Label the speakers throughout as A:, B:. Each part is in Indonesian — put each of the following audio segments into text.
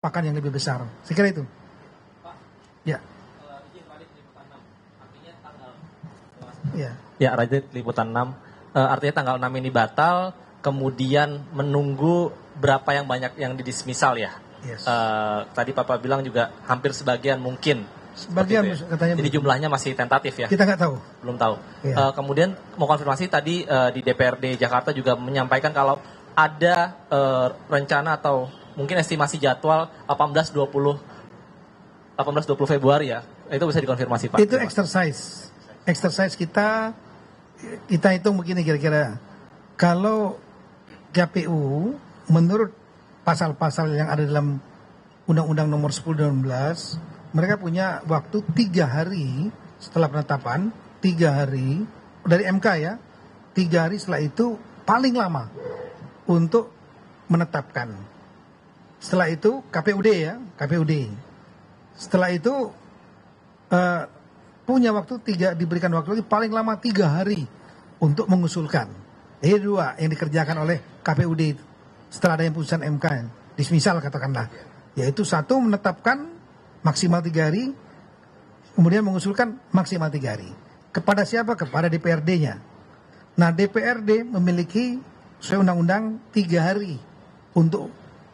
A: pakan yang lebih besar. Saya kira itu.
B: Pak,
A: Ya.
B: izin balik liputan 6. Artinya tanggal
A: Ya.
B: Ya, Radit liputan 6. Artinya tanggal 6 ini batal, kemudian menunggu berapa yang banyak yang didismisal ya.
A: Yes.
B: Tadi Papa bilang juga hampir sebagian mungkin.
A: Sebagian
B: Seperti itu ya.
A: katanya.
B: Jadi jumlahnya masih tentatif ya.
A: Kita nggak tahu.
B: Belum tahu.
A: Iya.
B: Kemudian mau konfirmasi tadi di DPRD Jakarta juga menyampaikan kalau ada rencana atau mungkin estimasi jadwal 18-20 Februari ya. Itu bisa dikonfirmasi Pak.
A: Itu exercise. Exercise kita hitung begini kira-kira. Kalau KPU menurut pasal-pasal yang ada dalam Undang-Undang nomor 10 2016, mereka punya waktu 3 hari setelah penetapan, 3 hari dari MK ya, 3 hari setelah itu paling lama untuk menetapkan. Setelah itu KPUD ya, KPUD. Setelah itu punya waktu diberikan waktu lagi paling lama 3 hari untuk mengusulkan. Ini 2 yang dikerjakan oleh KPUD setelah ada putusan MK, dismisal katakanlah. Yaitu 1 menetapkan maksimal 3 hari, kemudian mengusulkan maksimal 3 hari. Kepada siapa? Kepada DPRD-nya. Nah, DPRD memiliki sesuai undang-undang 3 hari untuk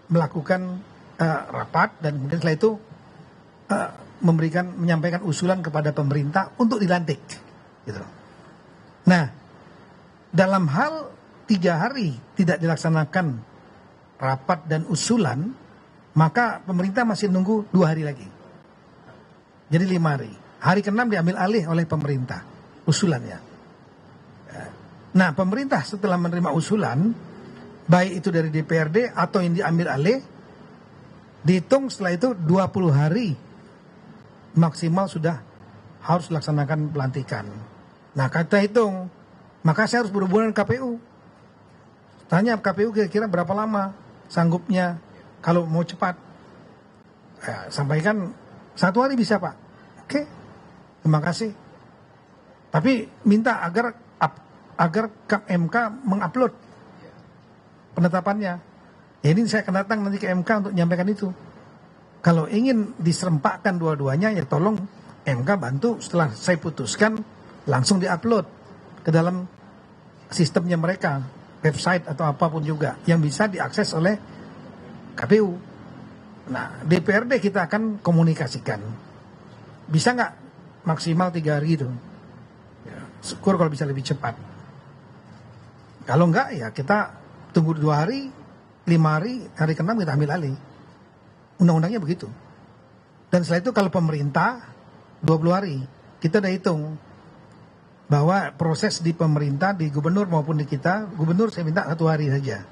A: melakukan rapat dan kemudian setelah itu menyampaikan usulan kepada pemerintah untuk dilantik. Gitu. Nah, dalam hal 3 hari tidak dilaksanakan rapat dan usulan, maka pemerintah masih nunggu 2 hari lagi. Jadi 5 hari. Hari ke-6 diambil alih oleh pemerintah usulannya. Nah, pemerintah setelah menerima usulan, baik itu dari DPRD atau yang diambil alih, dihitung setelah itu 20 hari maksimal sudah harus dilaksanakan pelantikan. Nah, kata hitung, maka saya harus berhubungan dengan KPU. Tanya KPU kira-kira berapa lama sanggupnya kalau mau cepat. Sampaikan 1 hari bisa Pak. Oke, terima kasih. Tapi minta agar MK mengupload penetapannya. Ya, ini saya akan datang nanti ke MK untuk menyampaikan itu. Kalau ingin diserempakkan dua-duanya, ya tolong MK bantu setelah saya putuskan langsung diupload ke dalam sistemnya mereka, website atau apapun juga yang bisa diakses oleh KPU. Nah, DPRD kita akan komunikasikan. Bisa nggak maksimal 3 hari itu? Ya, syukur kalau bisa lebih cepat. Kalau enggak, ya kita tunggu 2 hari, 5 hari, hari ke-6 kita ambil alih. Undang-undangnya begitu. Dan setelah itu kalau pemerintah 20 hari, kita udah hitung bahwa proses di pemerintah, di gubernur maupun di kita, gubernur saya minta 1 hari saja.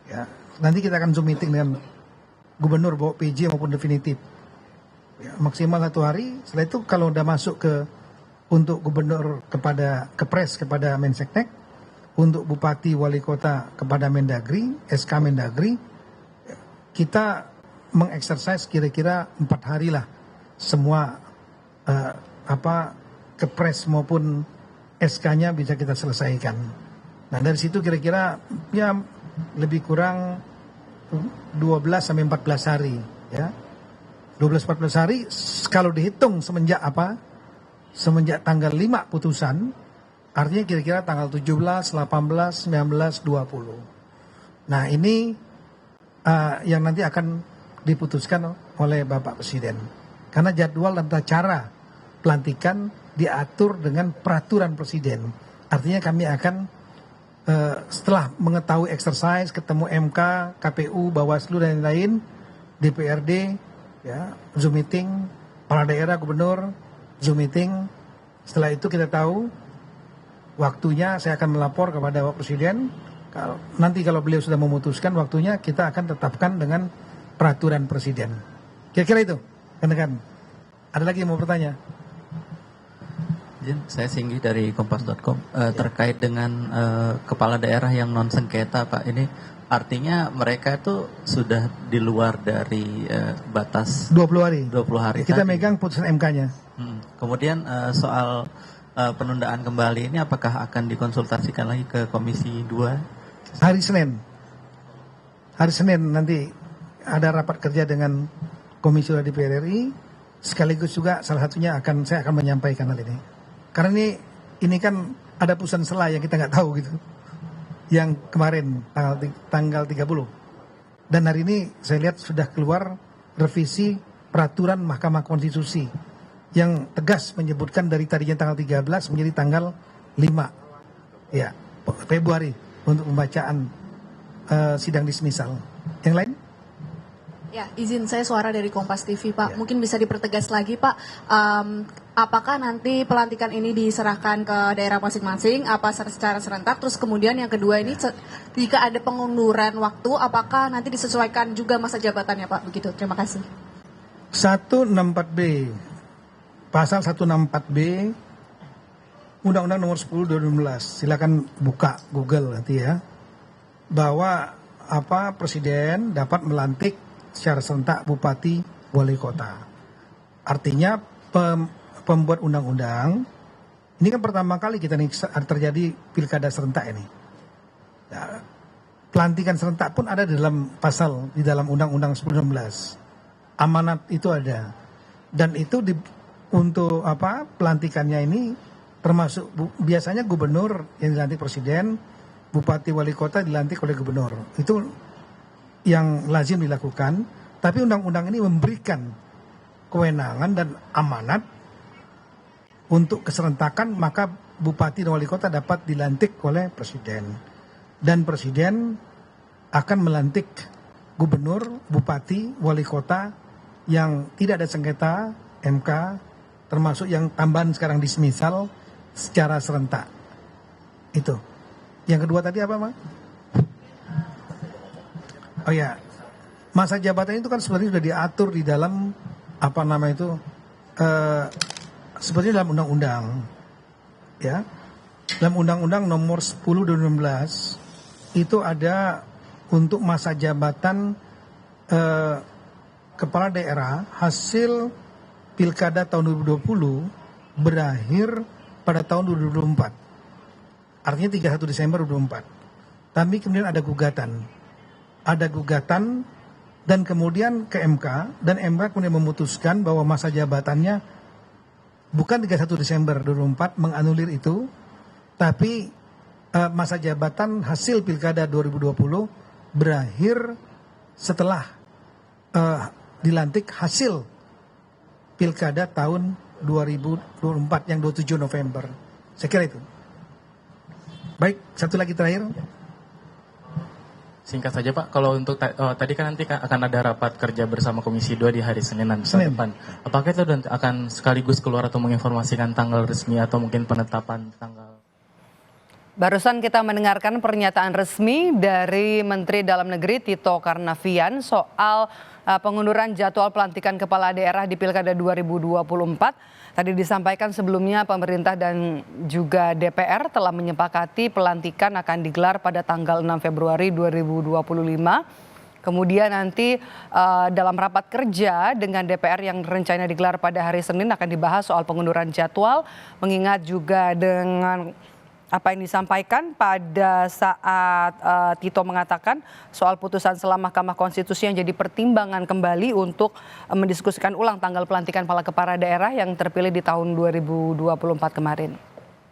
A: Ya, nanti kita akan Zoom meeting dengan gubernur bawa PJ maupun definitif. Ya, maksimal 1 hari. Setelah itu kalau udah masuk untuk gubernur kepada Kepres kepada Menseknek, untuk bupati wali kota kepada Mendagri, SK Mendagri, kita mengeksersis kira-kira 4 hari lah semua Kepres maupun SK-nya bisa kita selesaikan. Nah, dari situ kira-kira ya lebih kurang 12 sampai 14 hari ya. 12-14 hari kalau dihitung semenjak tanggal 5 putusan, artinya kira-kira tanggal 17, 18, 19, 20. Nah, ini yang nanti akan diputuskan oleh Bapak Presiden. Karena jadwal dan tata cara pelantikan diatur dengan peraturan Presiden. Artinya kami akan setelah mengetahui exercise, ketemu MK, KPU, Bawaslu dan lain-lain, DPRD, ya, Zoom meeting, kepala daerah, gubernur, Zoom meeting. Setelah itu kita tahu waktunya, saya akan melapor kepada Bapak Presiden. Nanti kalau beliau sudah memutuskan waktunya, kita akan tetapkan dengan peraturan Presiden. Kira-kira itu, kan? Ada lagi yang mau bertanya?
C: Saya Singgi dari Kompas.com. Terkait dengan kepala daerah yang non sengketa, Pak, ini artinya mereka itu sudah di luar dari batas
A: 20 hari.
C: 20 hari.
A: Kita
C: tadi.
A: megang putusan MK-nya.
C: Kemudian soal penundaan kembali ini apakah akan dikonsultasikan lagi ke Komisi 2?
A: Hari Senin nanti ada rapat kerja dengan Komisi 2 DPR RI, sekaligus juga salah satunya saya akan menyampaikan hal ini. Karena ini kan ada putusan sela yang kita nggak tahu gitu. Yang kemarin tanggal 30. Dan hari ini saya lihat sudah keluar revisi peraturan Mahkamah Konstitusi yang tegas menyebutkan dari tadinya tanggal 13 menjadi tanggal 5 ya Februari untuk pembacaan sidang dismisal. Yang lain?
D: Ya, izin saya suara dari Kompas TV, Pak. Ya. Mungkin bisa dipertegas lagi, Pak. Apakah nanti pelantikan ini diserahkan ke daerah masing-masing, apa secara serentak? Terus kemudian yang kedua ini, jika ada pengunduran waktu, apakah nanti disesuaikan juga masa jabatannya, Pak? Begitu, terima kasih.
A: 164B, pasal 164B, Undang-Undang Nomor 10 2016. Silakan buka Google nanti ya. Bahwa Presiden dapat melantik secara serentak bupati wali kota. Artinya pembuat undang-undang ini kan pertama kali kita nih terjadi pilkada serentak ini. Ya, pelantikan serentak pun ada di dalam pasal di dalam Undang-Undang 1016. Amanat itu ada. Dan itu untuk pelantikannya ini termasuk biasanya gubernur yang dilantik presiden, bupati wali kota dilantik oleh gubernur. Itu yang lazim dilakukan, tapi undang-undang ini memberikan kewenangan dan amanat untuk keserentakan, maka bupati dan wali kota dapat dilantik oleh presiden. Dan presiden akan melantik gubernur, bupati, wali kota yang tidak ada sengketa MK, termasuk yang tambahan sekarang dismisal secara serentak. Itu. Yang kedua tadi apa, Pak? Oh ya, masa jabatan itu kan sebenarnya sudah diatur di dalam sebenarnya dalam undang-undang, ya, dalam Undang-Undang Nomor 10 2016 itu ada untuk masa jabatan kepala daerah hasil pilkada tahun 2020 berakhir pada tahun 2024, artinya 31 Desember 2024. Tapi kemudian ada gugatan dan kemudian ke MK, dan MK kemudian memutuskan bahwa masa jabatannya bukan 31 Desember 2024 menganulir itu, tapi masa jabatan hasil pilkada 2020 berakhir setelah dilantik hasil pilkada tahun 2024 yang 27 November. Saya kira itu. Baik, satu lagi terakhir.
B: Singkat saja Pak, kalau untuk tadi kan nanti akan ada rapat kerja bersama Komisi 2 di hari Senin depan. Apakah itu akan sekaligus keluar atau menginformasikan tanggal resmi atau mungkin penetapan tanggal?
E: Barusan kita mendengarkan pernyataan resmi dari Menteri Dalam Negeri Tito Karnavian soal pengunduran jadwal pelantikan kepala daerah di Pilkada 2024. Tadi disampaikan sebelumnya pemerintah dan juga DPR telah menyepakati pelantikan akan digelar pada tanggal 6 Februari 2025. Kemudian nanti dalam rapat kerja dengan DPR yang rencananya digelar pada hari Senin akan dibahas soal pengunduran jadwal, mengingat juga dengan apa yang disampaikan pada saat Tito mengatakan soal putusan sela Mahkamah Konstitusi yang jadi pertimbangan kembali untuk mendiskusikan ulang tanggal pelantikan kepala daerah yang terpilih di tahun 2024 kemarin.